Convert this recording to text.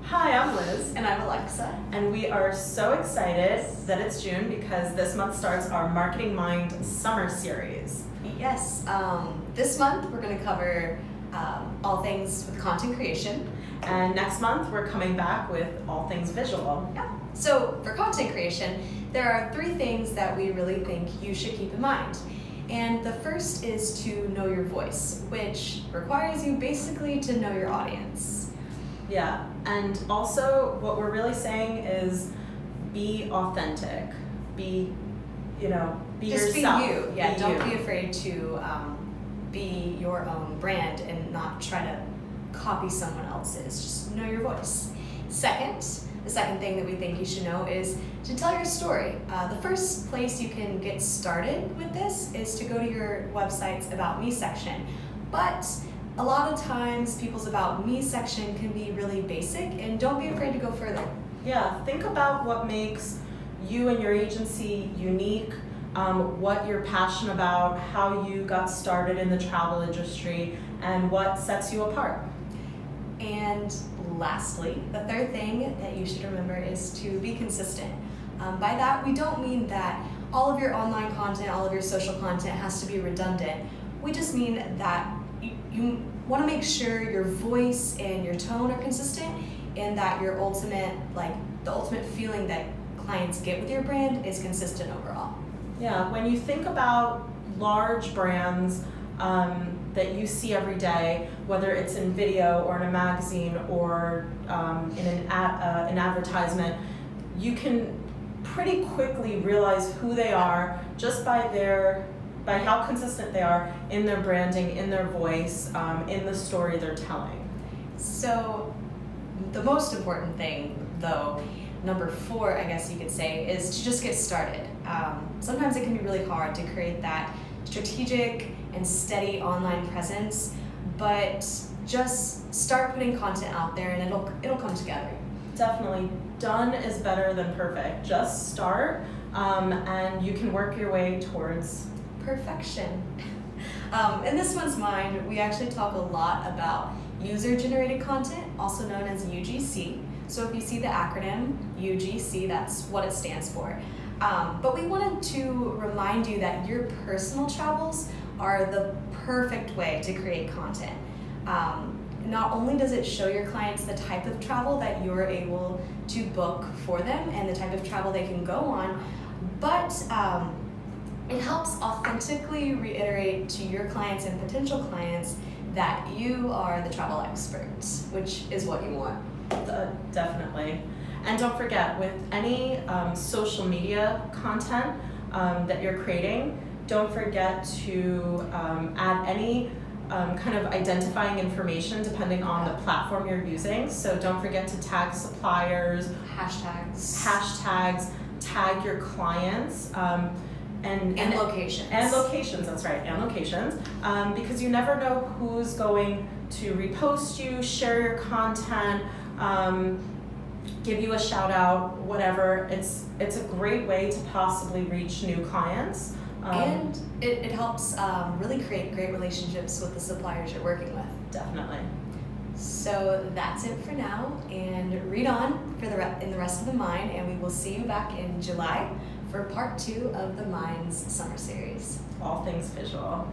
Hi, I'm Liz, And I'm Alexa. and we are so excited that it's June because this month starts our Marketing Mind Summer Series. Yes, this month we're going to cover all things with content creation. And next month we're coming back with all things visual. Yeah. So for content creation, there are 3 things that we really think you should keep in mind. And the first is to know your voice, which requires you basically to know your audience. Yeah, and also what we're really saying is be authentic. Be Just yourself. be you. Yeah, don't you. be afraid to be your own brand and not try to copy someone else's. Just know your voice. The second thing that we think you should know is to tell your story. The first place you can get started with this is to go to your website's About Me section. But a lot of times people's About Me section can be really basic, and don't be afraid to go further. Yeah, think about what makes you and your agency unique, what you're passionate about, how you got started in the travel industry, and what sets you apart. And lastly, the third thing that you should remember is to be consistent. By that, we don't mean that all of your online content, all of your social content has to be redundant. We just mean that you want to make sure your voice and your tone are consistent, and that your the ultimate feeling that clients get with your brand is consistent overall. Yeah, when you think about large brands that you see every day, whether it's in video or in a magazine or in an advertisement, you can pretty quickly realize who they are just by how consistent they are in their branding, in their voice, in the story they're telling. So the most important thing, though, number 4, I guess you could say, is to just get started. Sometimes it can be really hard to create that strategic and steady online presence, but just start putting content out there and it'll come together. Definitely, done is better than perfect. Just start, and you can work your way towards Perfection. In this one's mind, we actually talk a lot about user-generated content, also known as UGC. So if you see the acronym UGC, that's what it stands for. But we wanted to remind you that your personal travels are the perfect way to create content. Not only does it show your clients the type of travel that you're able to book for them and the type of travel they can go on, but it helps authentically reiterate to your clients and potential clients that you are the travel experts, which is what you want. Definitely. And don't forget, with any social media content that you're creating, don't forget to add any kind of identifying information depending on the platform you're using. So don't forget to tag suppliers, hashtags, tag your clients, and locations. And locations, that's right, and locations. Because you never know who's going to repost you, share your content, give you a shout out, whatever. It's a great way to possibly reach new clients. And it helps really create great relationships with the suppliers you're working with. Definitely. So that's it for now, and read on in the rest of the Mind, and we will see you back in July for part 2 of the Mind's Summer Series. All things visual.